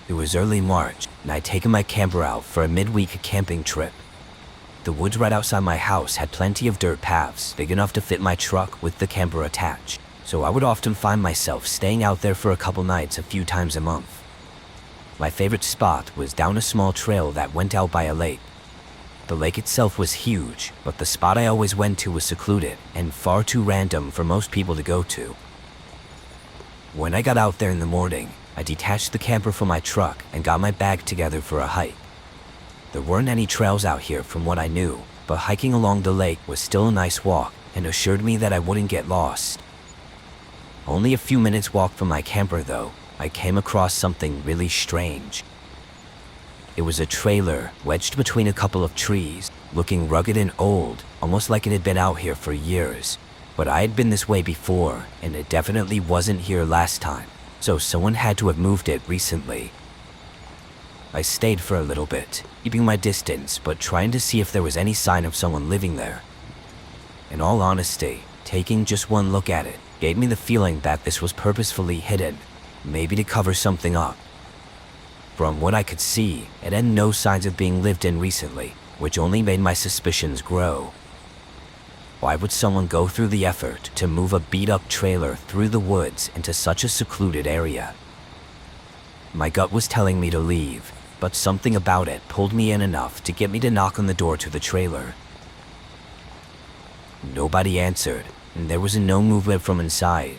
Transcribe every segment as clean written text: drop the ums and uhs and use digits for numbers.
It was early March, and I'd taken my camper out for a midweek camping trip. The woods right outside my house had plenty of dirt paths big enough to fit my truck with the camper attached, so I would often find myself staying out there for a couple nights a few times a month. My favorite spot was down a small trail that went out by a lake. The lake itself was huge, but the spot I always went to was secluded and far too random for most people to go to. When I got out there in the morning, I detached the camper from my truck and got my bag together for a hike. There weren't any trails out here from what I knew, but hiking along the lake was still a nice walk and assured me that I wouldn't get lost. Only a few minutes walk from my camper though, I came across something really strange. It was a trailer wedged between a couple of trees, looking rugged and old, almost like it had been out here for years. But I had been this way before, and it definitely wasn't here last time, so someone had to have moved it recently. I stayed for a little bit, keeping my distance but trying to see if there was any sign of someone living there. In all honesty, taking just one look at it gave me the feeling that this was purposefully hidden, maybe to cover something up. From what I could see, it had no signs of being lived in recently, which only made my suspicions grow. Why would someone go through the effort to move a beat-up trailer through the woods into such a secluded area? My gut was telling me to leave, but something about it pulled me in enough to get me to knock on the door to the trailer. Nobody answered, and there was no movement from inside.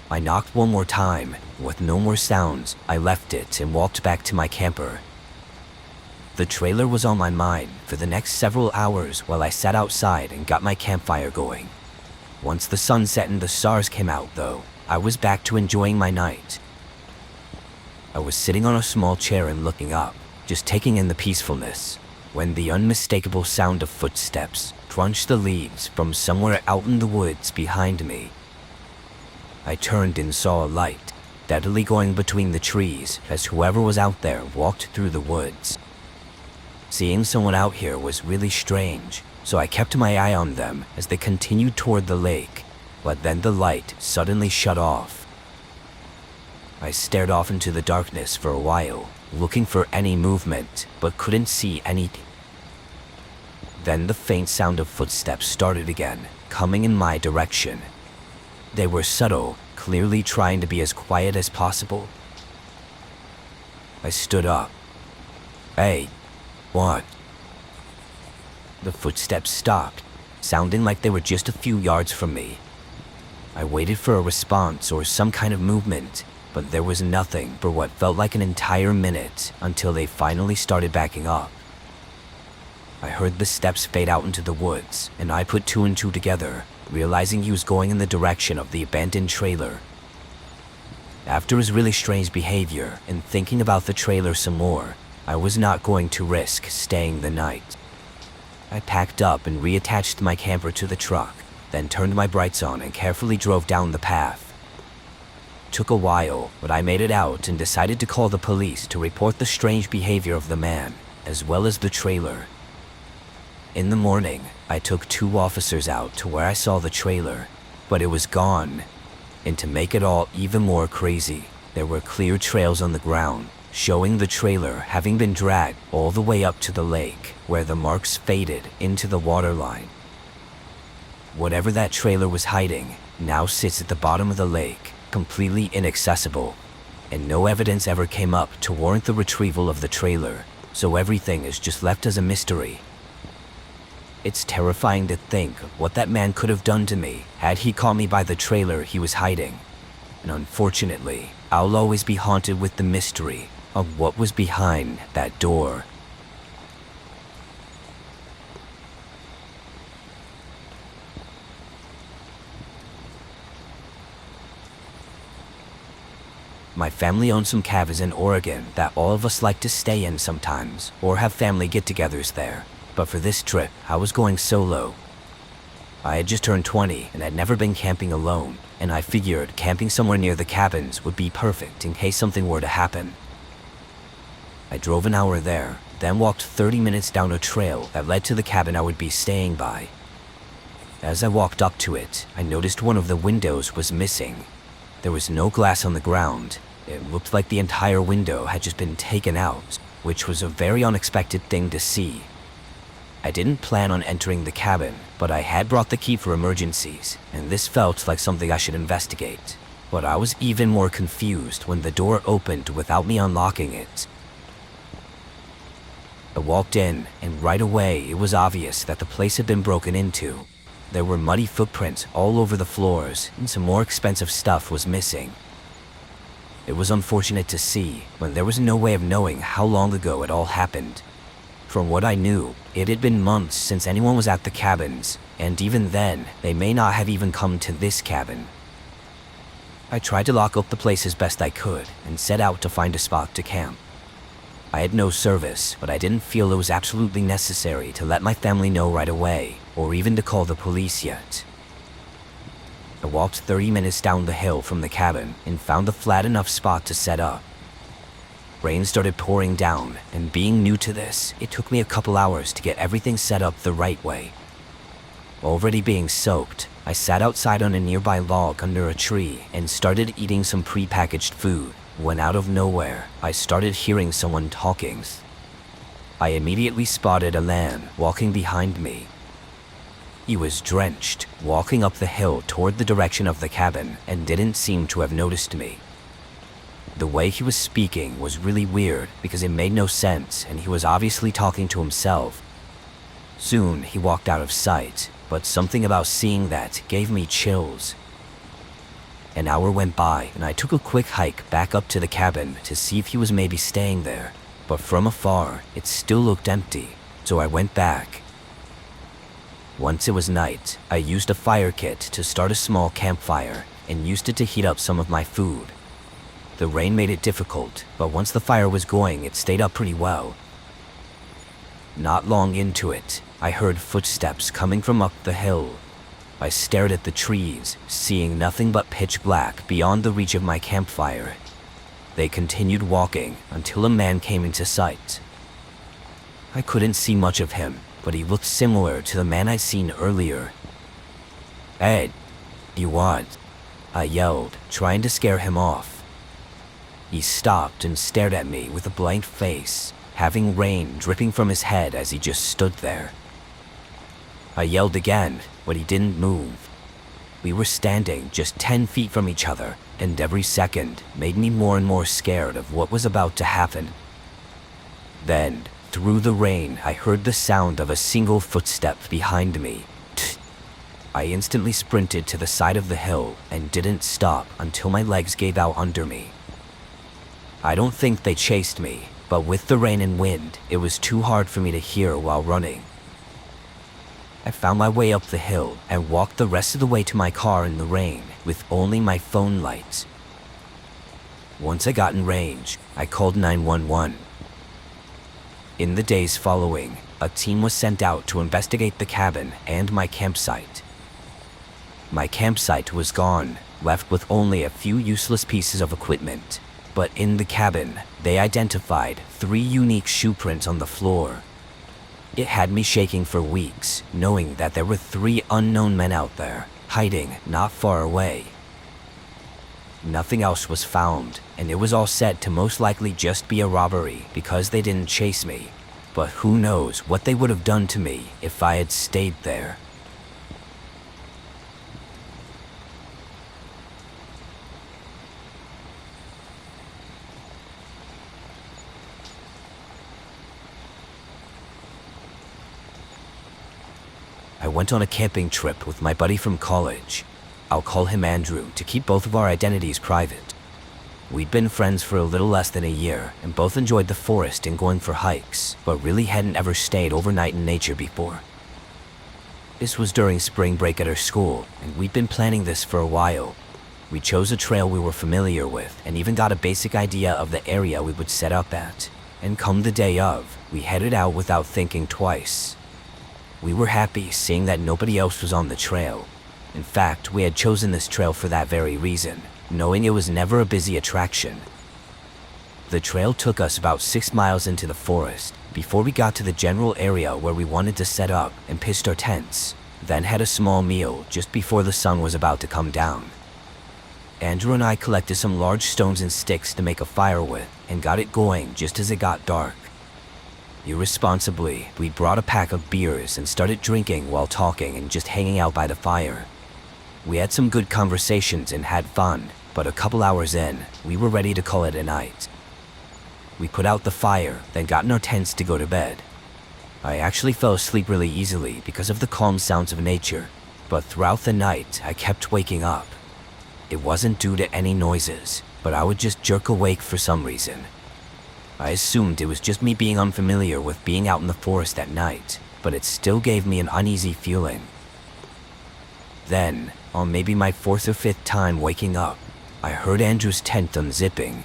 I knocked one more time. With no more sounds, I left it and walked back to my camper. The trailer was on my mind for the next several hours while I sat outside and got my campfire going. Once the sun set and the stars came out though, I was back to enjoying my night. I was sitting on a small chair and looking up, just taking in the peacefulness, when the unmistakable sound of footsteps crunched the leaves from somewhere out in the woods behind me. I turned and saw a light, steadily going between the trees as whoever was out there walked through the woods. Seeing someone out here was really strange, so I kept my eye on them as they continued toward the lake, but then the light suddenly shut off. I stared off into the darkness for a while, looking for any movement, but couldn't see anything. Then the faint sound of footsteps started again, coming in my direction. They were subtle, clearly trying to be as quiet as possible. I stood up. "Hey, what?" The footsteps stopped, sounding like they were just a few yards from me. I waited for a response or some kind of movement, but there was nothing for what felt like an entire minute until they finally started backing up. I heard the steps fade out into the woods, and I put two and two together, realizing he was going in the direction of the abandoned trailer. After his really strange behavior and thinking about the trailer some more, I was not going to risk staying the night. I packed up and reattached my camper to the truck, then turned my brights on and carefully drove down the path. Took a while, but I made it out and decided to call the police to report the strange behavior of the man, as well as the trailer. In the morning, I took 2 officers out to where I saw the trailer, but it was gone. And to make it all even more crazy, there were clear trails on the ground, showing the trailer having been dragged all the way up to the lake, where the marks faded into the waterline. Whatever that trailer was hiding now sits at the bottom of the lake, completely inaccessible, and no evidence ever came up to warrant the retrieval of the trailer, so everything is just left as a mystery. It's terrifying to think of what that man could have done to me had he caught me by the trailer he was hiding. And unfortunately, I'll always be haunted with the mystery of what was behind that door. My family owns some cabins in Oregon that all of us like to stay in sometimes, or have family get-togethers there. But for this trip, I was going solo. I had just turned 20 and had never been camping alone, and I figured camping somewhere near the cabins would be perfect in case something were to happen. I drove an hour there, then walked 30 minutes down a trail that led to the cabin I would be staying by. As I walked up to it, I noticed one of the windows was missing. There was no glass on the ground, It looked like the entire window had just been taken out, which was a very unexpected thing to see. I didn't plan on entering the cabin, but I had brought the key for emergencies, and this felt like something I should investigate. But I was even more confused when the door opened without me unlocking it. I walked in, and right away it was obvious that the place had been broken into. There were muddy footprints all over the floors, and some more expensive stuff was missing. It was unfortunate to see, but there was no way of knowing how long ago it all happened. From what I knew, it had been months since anyone was at the cabins, and even then, they may not have even come to this cabin. I tried to lock up the place as best I could, and set out to find a spot to camp. I had no service, but I didn't feel it was absolutely necessary to let my family know right away, or even to call the police yet. I walked 30 minutes down the hill from the cabin and found a flat enough spot to set up. Rain started pouring down, and being new to this, it took me a couple hours to get everything set up the right way. Already being soaked, I sat outside on a nearby log under a tree and started eating some pre-packaged food, when out of nowhere, I started hearing someone talking. I immediately spotted a man walking behind me. He was drenched, walking up the hill toward the direction of the cabin, and didn't seem to have noticed me. The way he was speaking was really weird because it made no sense, and he was obviously talking to himself. Soon he walked out of sight, but something about seeing that gave me chills. An hour went by, and I took a quick hike back up to the cabin to see if he was maybe staying there, but from afar, it still looked empty, so I went back. Once it was night, I used a fire kit to start a small campfire and used it to heat up some of my food. The rain made it difficult, but once the fire was going, it stayed up pretty well. Not long into it, I heard footsteps coming from up the hill. I stared at the trees, seeing nothing but pitch black beyond the reach of my campfire. They continued walking until a man came into sight. I couldn't see much of him, but he looked similar to the man I'd seen earlier. "Ed, you want?" I yelled, trying to scare him off. He stopped and stared at me with a blank face, having rain dripping from his head as he just stood there. I yelled again, but he didn't move. We were standing just 10 feet from each other, and every second made me more and more scared of what was about to happen. Then, through the rain, I heard the sound of a single footstep behind me. I instantly sprinted to the side of the hill and didn't stop until my legs gave out under me. I don't think they chased me, but with the rain and wind, it was too hard for me to hear while running. I found my way up the hill and walked the rest of the way to my car in the rain with only my phone lights. Once I got in range, I called 911. In the days following, a team was sent out to investigate the cabin and my campsite. My campsite was gone, left with only a few useless pieces of equipment. But in the cabin, they identified 3 unique shoe prints on the floor. It had me shaking for weeks, knowing that there were 3 unknown men out there, hiding not far away. Nothing else was found, and it was all said to most likely just be a robbery because they didn't chase me. But who knows what they would have done to me if I had stayed there. I went on a camping trip with my buddy from college. I'll call him Andrew to keep both of our identities private. We'd been friends for a little less than a year and both enjoyed the forest and going for hikes, but really hadn't ever stayed overnight in nature before. This was during spring break at our school, and we'd been planning this for a while. We chose a trail we were familiar with and even got a basic idea of the area we would set up at. And come the day of, we headed out without thinking twice. We were happy seeing that nobody else was on the trail. In fact, we had chosen this trail for that very reason, knowing it was never a busy attraction. The trail took us about 6 miles into the forest before we got to the general area where we wanted to set up and pitched our tents, then had a small meal just before the sun was about to come down. Andrew and I collected some large stones and sticks to make a fire with and got it going just as it got dark. Irresponsibly, we brought a pack of beers and started drinking while talking and just hanging out by the fire. We had some good conversations and had fun, but a couple hours in, we were ready to call it a night. We put out the fire, then got in our tents to go to bed. I actually fell asleep really easily because of the calm sounds of nature, but throughout the night, I kept waking up. It wasn't due to any noises, but I would just jerk awake for some reason. I assumed it was just me being unfamiliar with being out in the forest at night, but it still gave me an uneasy feeling. Then, on maybe my 4th or 5th time waking up, I heard Andrew's tent unzipping.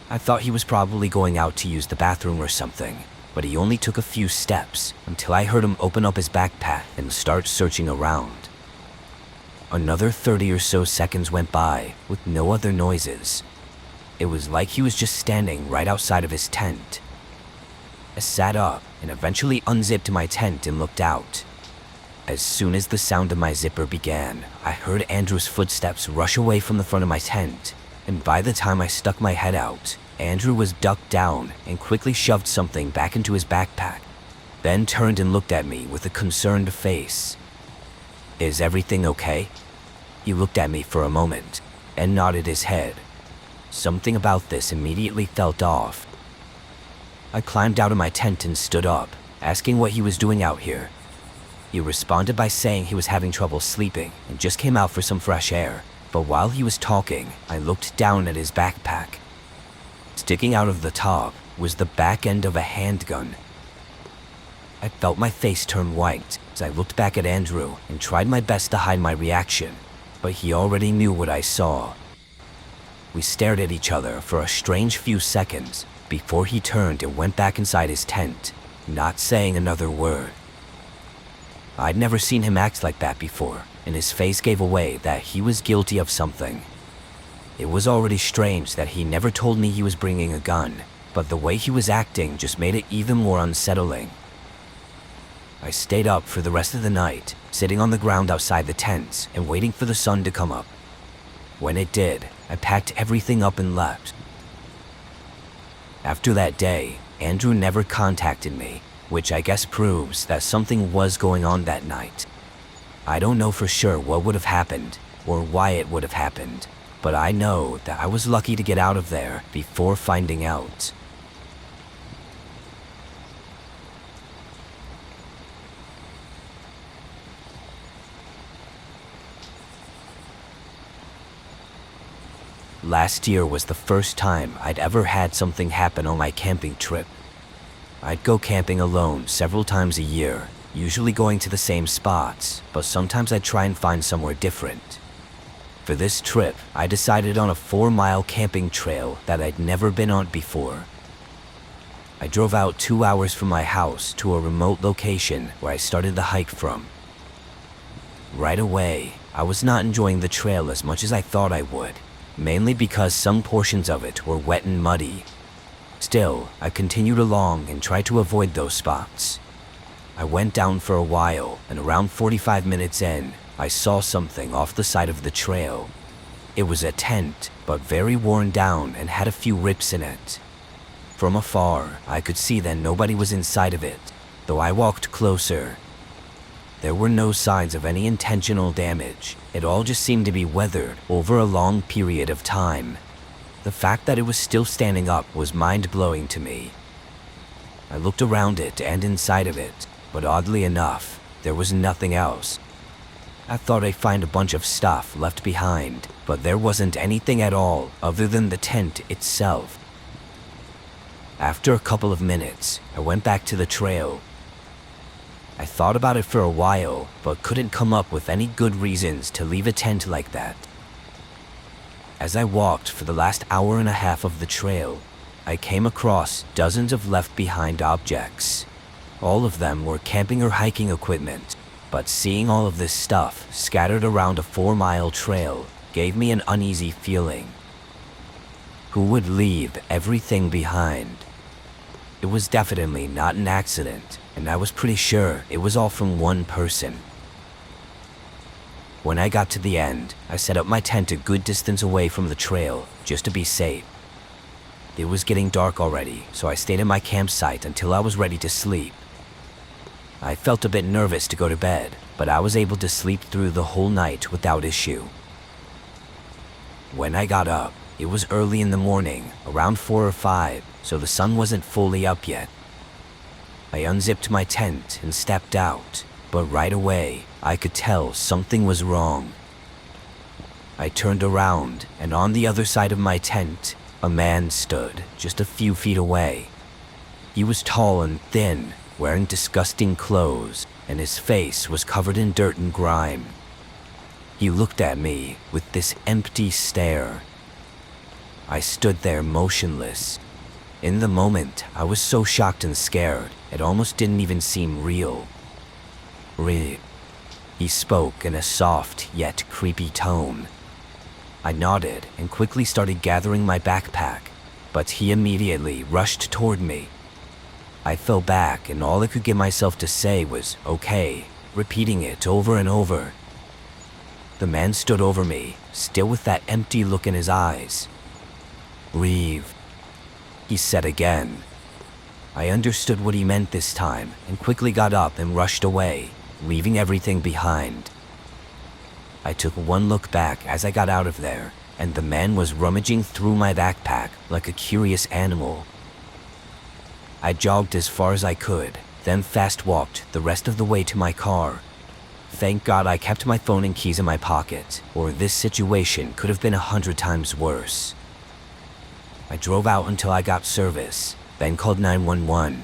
I thought he was probably going out to use the bathroom or something, but he only took a few steps until I heard him open up his backpack and start searching around. Another 30 or so seconds went by with no other noises. It was like he was just standing right outside of his tent. I sat up and eventually unzipped my tent and looked out. As soon as the sound of my zipper began, I heard Andrew's footsteps rush away from the front of my tent, and by the time I stuck my head out, Andrew was ducked down and quickly shoved something back into his backpack, then turned and looked at me with a concerned face. "Is everything okay?" He looked at me for a moment and nodded his head. Something about this immediately felt off. I climbed out of my tent and stood up, asking what he was doing out here. He responded by saying he was having trouble sleeping and just came out for some fresh air, but while he was talking, I looked down at his backpack. Sticking out of the top was the back end of a handgun. I felt my face turn white as I looked back at Andrew and tried my best to hide my reaction, but he already knew what I saw. We stared at each other for a strange few seconds before he turned and went back inside his tent, not saying another word. I'd never seen him act like that before, and his face gave away that he was guilty of something. It was already strange that he never told me he was bringing a gun, but the way he was acting just made it even more unsettling. I stayed up for the rest of the night, sitting on the ground outside the tents and waiting for the sun to come up. When it did, I packed everything up and left. After that day, Andrew never contacted me, which I guess proves that something was going on that night. I don't know for sure what would have happened or why it would have happened, but I know that I was lucky to get out of there before finding out. Last year was the first time I'd ever had something happen on my camping trip. I'd go camping alone several times a year, usually going to the same spots, but sometimes I'd try and find somewhere different. For this trip, I decided on a 4-mile camping trail that I'd never been on before. I drove out 2 hours from my house to a remote location where I started the hike from. Right away, I was not enjoying the trail as much as I thought I would, mainly because some portions of it were wet and muddy. Still, I continued along and tried to avoid those spots. I went down for a while, and around 45 minutes in, I saw something off the side of the trail. It was a tent, but very worn down and had a few rips in it. From afar, I could see that nobody was inside of it, though I walked closer. There were no signs of any intentional damage. It all just seemed to be weathered over a long period of time. The fact that it was still standing up was mind-blowing to me. I looked around it and inside of it, but oddly enough, there was nothing else. I thought I'd find a bunch of stuff left behind, but there wasn't anything at all other than the tent itself. After a couple of minutes, I went back to the trail. I thought about it for a while, but couldn't come up with any good reasons to leave a tent like that. As I walked for the last hour and a half of the trail, I came across dozens of left-behind objects. All of them were camping or hiking equipment, but seeing all of this stuff scattered around a 4-mile trail gave me an uneasy feeling. Who would leave everything behind? It was definitely not an accident, and I was pretty sure it was all from one person. When I got to the end, I set up my tent a good distance away from the trail, just to be safe. It was getting dark already, so I stayed at my campsite until I was ready to sleep. I felt a bit nervous to go to bed, but I was able to sleep through the whole night without issue. When I got up, it was early in the morning, around 4 or 5, so the sun wasn't fully up yet. I unzipped my tent and stepped out, but right away, I could tell something was wrong. I turned around, and on the other side of my tent, a man stood just a few feet away. He was tall and thin, wearing disgusting clothes, and his face was covered in dirt and grime. He looked at me with this empty stare. I stood there motionless. In the moment, I was so shocked and scared, it almost didn't even seem real. He spoke in a soft yet creepy tone. I nodded and quickly started gathering my backpack, but he immediately rushed toward me. I fell back and all I could get myself to say was, "Okay," repeating it over and over. The man stood over me, still with that empty look in his eyes. "Reeve," he said again. I understood what he meant this time and quickly got up and rushed away, leaving everything behind. I took one look back as I got out of there, and the man was rummaging through my backpack like a curious animal. I jogged as far as I could, then fast walked the rest of the way to my car. Thank God I kept my phone and keys in my pocket, or this situation could have been 100 times worse. I drove out until I got service, then called 911.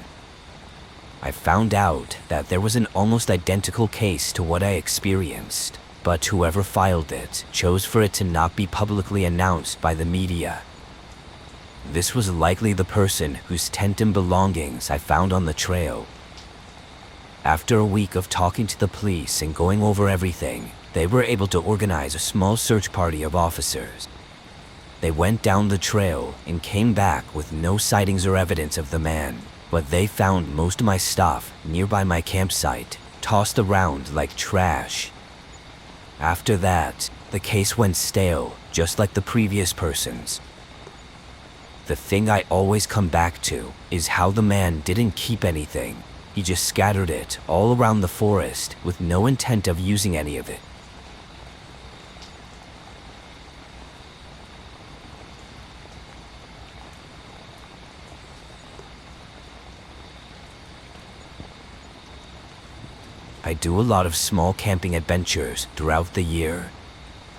I found out that there was an almost identical case to what I experienced, but whoever filed it chose for it to not be publicly announced by the media. This was likely the person whose tent and belongings I found on the trail. After a week of talking to the police and going over everything, they were able to organize a small search party of officers. They went down the trail and came back with no sightings or evidence of the man, but they found most of my stuff nearby my campsite, tossed around like trash. After that, the case went stale, just like the previous person's. The thing I always come back to is how the man didn't keep anything. He just scattered it all around the forest with no intent of using any of it. I do a lot of small camping adventures throughout the year.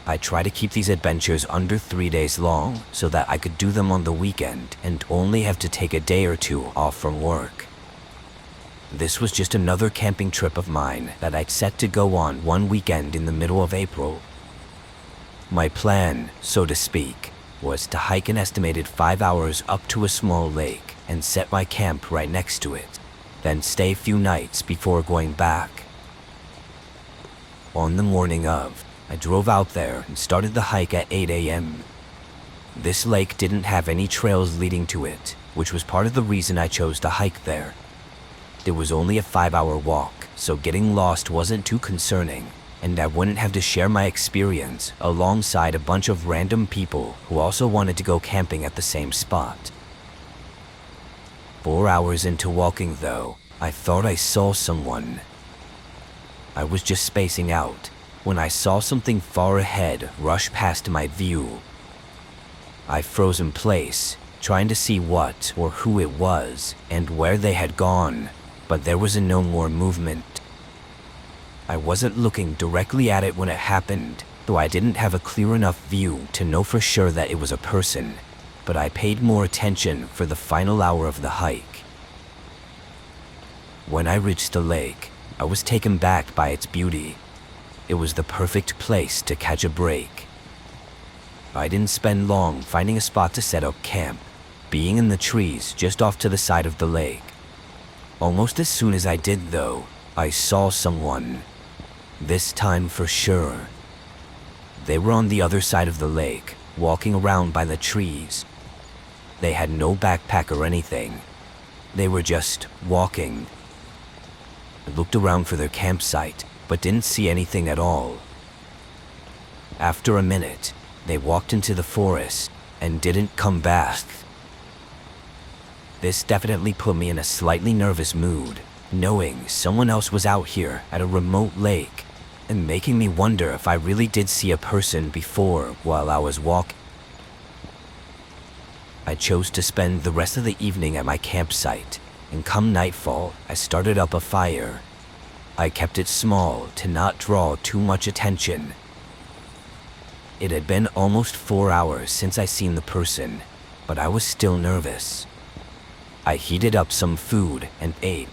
I try to keep these adventures under 3 days long so that I could do them on the weekend and only have to take a day or two off from work. This was just another camping trip of mine that I'd set to go on one weekend in the middle of April. My plan, so to speak, was to hike an estimated 5 hours up to a small lake and set my camp right next to it, then stay a few nights before going back. On the morning of, I drove out there and started the hike at 8 a.m. This lake didn't have any trails leading to it, which was part of the reason I chose to hike there. It was only a 5-hour walk, so getting lost wasn't too concerning, and I wouldn't have to share my experience alongside a bunch of random people who also wanted to go camping at the same spot. 4 hours into walking though, I thought I saw someone. I was just spacing out when I saw something far ahead rush past my view. I froze in place, trying to see what or who it was and where they had gone, but there was no more movement. I wasn't looking directly at it when it happened, though I didn't have a clear enough view to know for sure that it was a person, but I paid more attention for the final hour of the hike. When I reached the lake, I was taken back by its beauty. It was the perfect place to catch a break. I didn't spend long finding a spot to set up camp, being in the trees just off to the side of the lake. Almost as soon as I did though, I saw someone. This time for sure. They were on the other side of the lake, walking around by the trees. They had no backpack or anything. They were just walking. I looked around for their campsite, but didn't see anything at all. After a minute, they walked into the forest and didn't come back. This definitely put me in a slightly nervous mood, knowing someone else was out here at a remote lake and making me wonder if I really did see a person before while I was walking. I chose to spend the rest of the evening at my campsite, and come nightfall, I started up a fire. I kept it small to not draw too much attention. It had been almost 4 hours since I seen the person, but I was still nervous. I heated up some food and ate,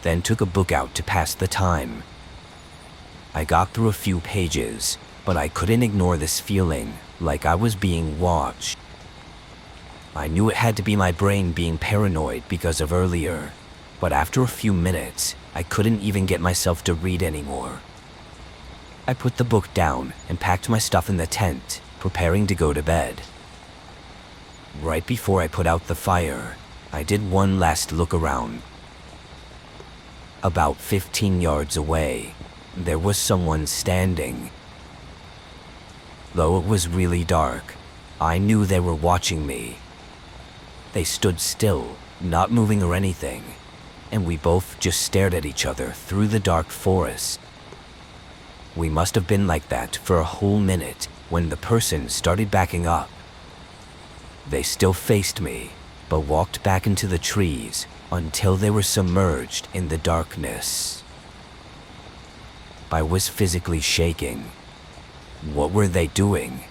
then took a book out to pass the time. I got through a few pages, but I couldn't ignore this feeling like I was being watched. I knew it had to be my brain being paranoid because of earlier, but after a few minutes, I couldn't even get myself to read anymore. I put the book down and packed my stuff in the tent, preparing to go to bed. Right before I put out the fire, I did one last look around. About 15 yards away, there was someone standing. Though it was really dark, I knew they were watching me. They stood still, not moving or anything, and we both just stared at each other through the dark forest. We must have been like that for a whole minute when the person started backing up. They still faced me, but walked back into the trees until they were submerged in the darkness. I was physically shaking. What were they doing?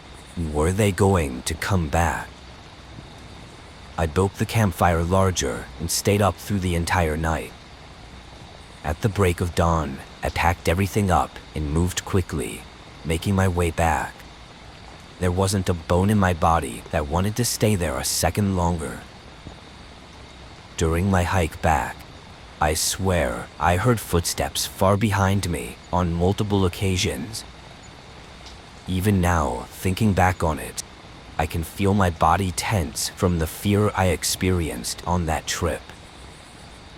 Were they going to come back? I built the campfire larger and stayed up through the entire night. At the break of dawn, I packed everything up and moved quickly, making my way back. There wasn't a bone in my body that wanted to stay there a second longer. During my hike back, I swear I heard footsteps far behind me on multiple occasions. Even now, thinking back on it, I can feel my body tense from the fear I experienced on that trip.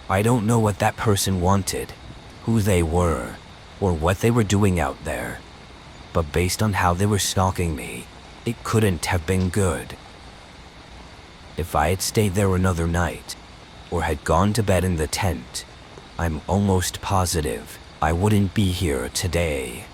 I don't know what that person wanted, who they were, or what they were doing out there, but based on how they were stalking me, it couldn't have been good. If I had stayed there another night, or had gone to bed in the tent, I'm almost positive I wouldn't be here today.